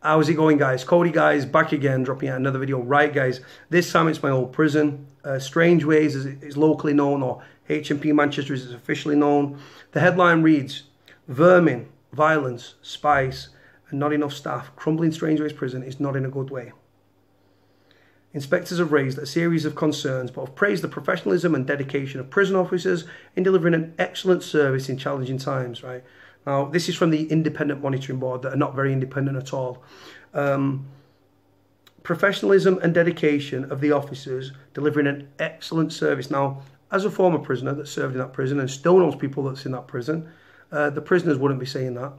How's it going, guys? Cody, guys, back again, dropping out another video. Right, guys, this time it's my old prison. Strangeways, as it's locally known, or HMP Manchester as it's officially known. The headline reads, Vermin, violence, spice, and not enough staff. Crumbling Strangeways prison is not in a good way. Inspectors have raised a series of concerns, but have praised the professionalism and dedication of prison officers in delivering an excellent service in challenging times, right? Now, this is from the Independent Monitoring Board that are not very independent at all. Professionalism and dedication of the officers delivering an excellent service. Now, as a former prisoner that served in that prison and still knows people that's in that prison, the prisoners wouldn't be saying that.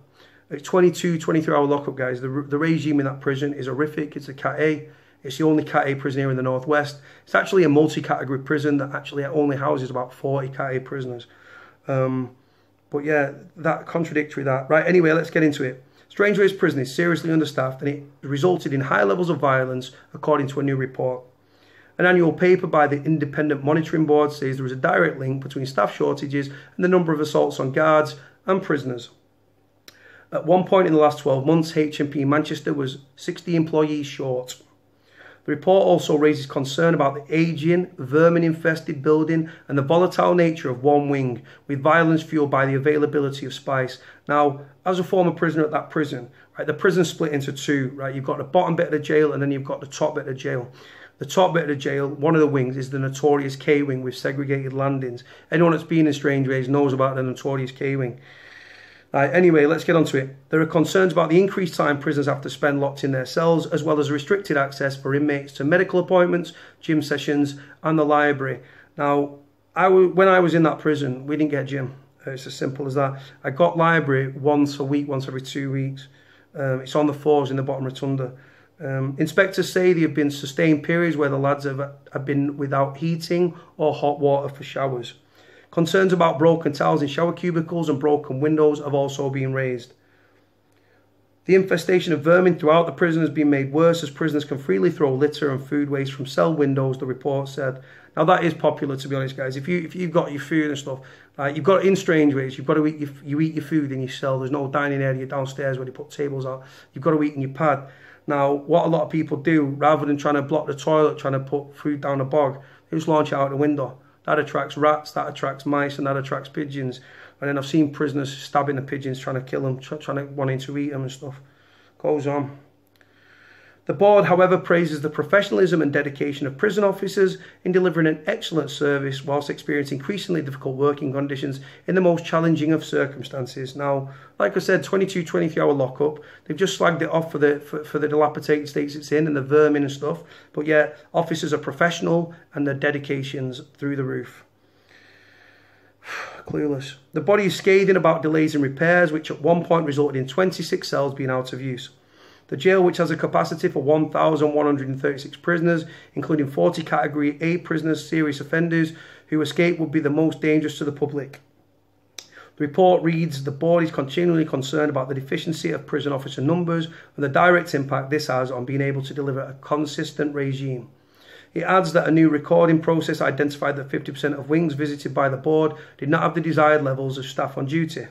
It's 22, 23-hour lockup, guys. The regime in that prison is horrific. It's a Cat A. It's the only Cat A prison here in the Northwest. It's actually a multi-category prison that actually only houses about 40 Cat A prisoners. But yeah, that contradictory that. Right, anyway, let's get into it. Strangeways prison is seriously understaffed and it resulted in high levels of violence, according to a new report. An annual paper by the Independent Monitoring Board says there is a direct link between staff shortages and the number of assaults on guards and prisoners. At one point in the last 12 months, HMP Manchester was 60 employees short. The report also raises concern about the ageing, vermin-infested building and the volatile nature of one wing, with violence fueled by the availability of spice. Now, as a former prisoner at that prison, right, the prison's split into two, right? You've got the bottom bit of the jail and then you've got the top bit of the jail. The top bit of the jail, one of the wings, is the notorious K wing with segregated landings. Anyone that's been in Strangeways knows about the notorious K wing. Right, anyway, let's get on to it. There are concerns about the increased time prisoners have to spend locked in their cells, as well as restricted access for inmates to medical appointments, gym sessions, and the library. Now, when I was in that prison, we didn't get gym. It's as simple as that. I got library once a week, once every 2 weeks. It's on the floors in the bottom rotunda. Inspectors say there have been sustained periods where the lads have been without heating or hot water for showers. Concerns about broken tiles in shower cubicles and broken windows have also been raised. The infestation of vermin throughout the prison has been made worse as prisoners can freely throw litter and food waste from cell windows, the report said. Now that is popular, to be honest, guys. If you've got your food and stuff, you've got it in Strangeways, you've got to eat your food in your cell. There's no dining area downstairs where they put tables out. You've got to eat in your pad. Now, what a lot of people do, rather than trying to block the toilet, trying to put food down the bog, they just launch it out the window. That attracts rats, that attracts mice, and that attracts pigeons. And then I've seen prisoners stabbing the pigeons, trying to kill them, wanting to eat them and stuff. Goes on. The board, however, praises the professionalism and dedication of prison officers in delivering an excellent service whilst experiencing increasingly difficult working conditions in the most challenging of circumstances. Now, like I said, 22, 23-hour lockup. They've just slagged it off for the dilapidated states it's in and the vermin and stuff. But yeah, officers are professional and their dedication's through the roof. Clueless. The body is scathing about delays in repairs, which at one point resulted in 26 cells being out of use. The jail, which has a capacity for 1,136 prisoners, including 40 Category A prisoners, serious offenders, who escape would be the most dangerous to the public. The report reads, the board is continually concerned about the deficiency of prison officer numbers and the direct impact this has on being able to deliver a consistent regime. It adds that a new recording process identified that 50% of wings visited by the board did not have the desired levels of staff on duty.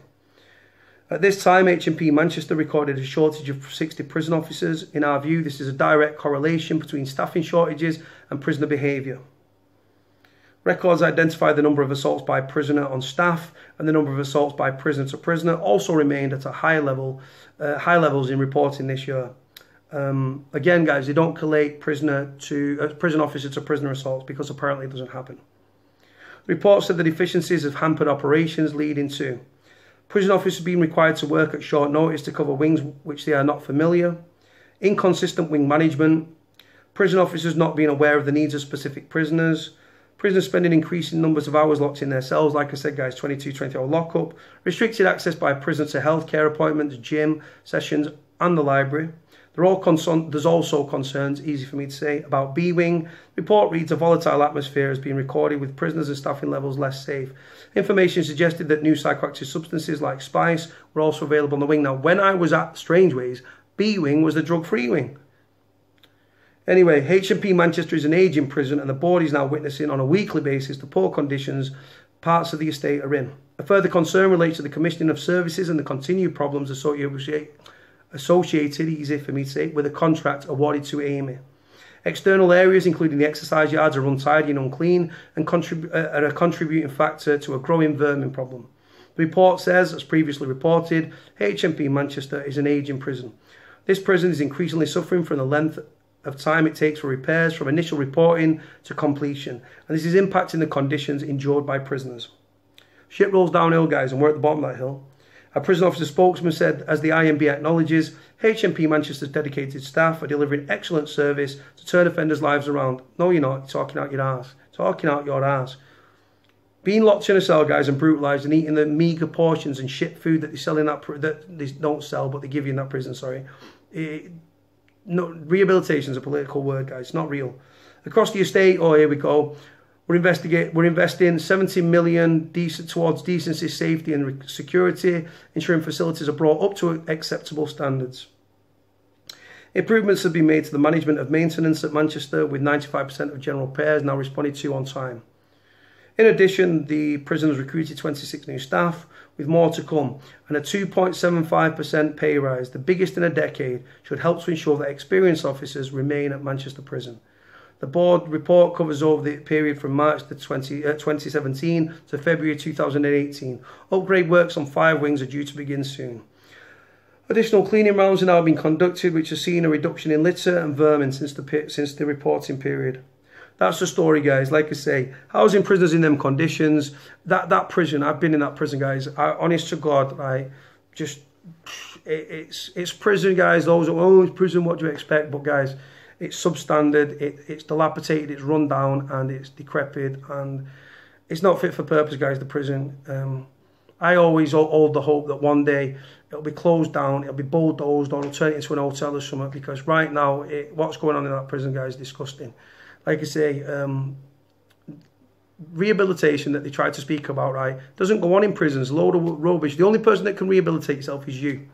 At this time, HMP Manchester recorded a shortage of 60 prison officers. In our view, this is a direct correlation between staffing shortages and prisoner behaviour. Records identify the number of assaults by prisoner on staff and the number of assaults by prisoner to prisoner also remained at a high levels in reporting this year. Again, guys, they don't collate prison officer to prisoner assaults because apparently it doesn't happen. The report said the deficiencies have hampered operations, leading to prison officers being required to work at short notice to cover wings which they are not familiar, inconsistent wing management, prison officers not being aware of the needs of specific prisoners, prisoners spending increasing numbers of hours locked in their cells, like I said, guys, 22, 20-hour lockup, restricted access by prisoners to healthcare appointments, gym sessions, and the library. There's also concerns, easy for me to say, about B-Wing. The report reads a volatile atmosphere has been recorded with prisoners and staffing levels less safe. Information suggested that new psychoactive substances like spice were also available on the wing. Now, when I was at Strangeways, B-Wing was the drug-free wing. Anyway, HMP Manchester is an ageing prison and the board is now witnessing on a weekly basis the poor conditions parts of the estate are in. A further concern relates to the commissioning of services and the continued problems associated associated, easy for me to say, with a contract awarded to Amy. External areas, including the exercise yards, are untidy and unclean and are a contributing factor to a growing vermin problem. The report says, as previously reported, HMP Manchester is an ageing prison. This prison is increasingly suffering from the length of time it takes for repairs from initial reporting to completion, and this is impacting the conditions endured by prisoners. Shit rolls downhill, guys, and we're at the bottom of that hill. A prison officer spokesman said, as the IMB acknowledges, HMP Manchester's dedicated staff are delivering excellent service to turn offenders' lives around. No, you're not. You're talking out your arse. Talking out your arse. Being locked in a cell, guys, and brutalised and eating the meagre portions and shit food that they sell in that they don't sell, but they give you in that prison, sorry. No, rehabilitation is a political word, guys. It's not real. Across the estate, oh, here we go. We're investing 70 million towards decency, safety and security, ensuring facilities are brought up to acceptable standards. Improvements have been made to the management of maintenance at Manchester, with 95% of general repairs now responded to on time. In addition, the prison has recruited 26 new staff, with more to come, and a 2.75% pay rise, the biggest in a decade, should help to ensure that experienced officers remain at Manchester Prison. The board report covers over the period from March 2017 to February 2018. Upgrade works on 5 wings are due to begin soon. Additional cleaning rounds are now being conducted, which has seen a reduction in litter and vermin since the reporting period. That's the story, guys. Like I say, housing prisoners in them conditions. That prison, I've been in that prison, guys. Honest to God, right? Just it's prison, guys. Those are, oh, it's prison. What do you expect? But guys, it's substandard. It's dilapidated. It's run down, and it's decrepit, and it's not fit for purpose, guys. The prison. I always hold the hope that one day it'll be closed down, it'll be bulldozed, or it'll turn it into an hotel or something. Because right now, what's going on in that prison, guys, is disgusting. Like I say, rehabilitation that they try to speak about, right, doesn't go on in prisons. A load of rubbish. The only person that can rehabilitate yourself is you,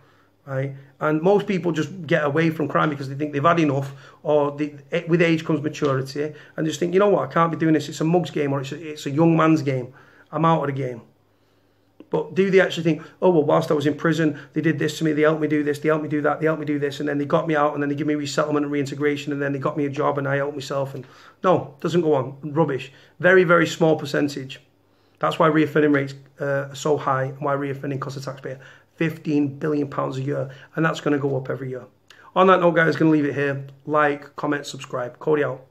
right? And most people just get away from crime because they think they've had enough, or with age comes maturity, and just think, you know what, I can't be doing this. It's a mug's game, or it's a young man's game. I'm out of the game. But do they actually think, oh, well, whilst I was in prison, they did this to me, they helped me do this, they helped me do that, they helped me do this, and then they got me out, and then they give me resettlement and reintegration, and then they got me a job, and I helped myself. And no, doesn't go on. Rubbish. Very, very small percentage. That's why reoffending rates are so high, and why reoffending costs the taxpayer £15 billion a year, and that's going to go up every year. On that note, guys, going to leave it here. Like, comment, subscribe. Cody out.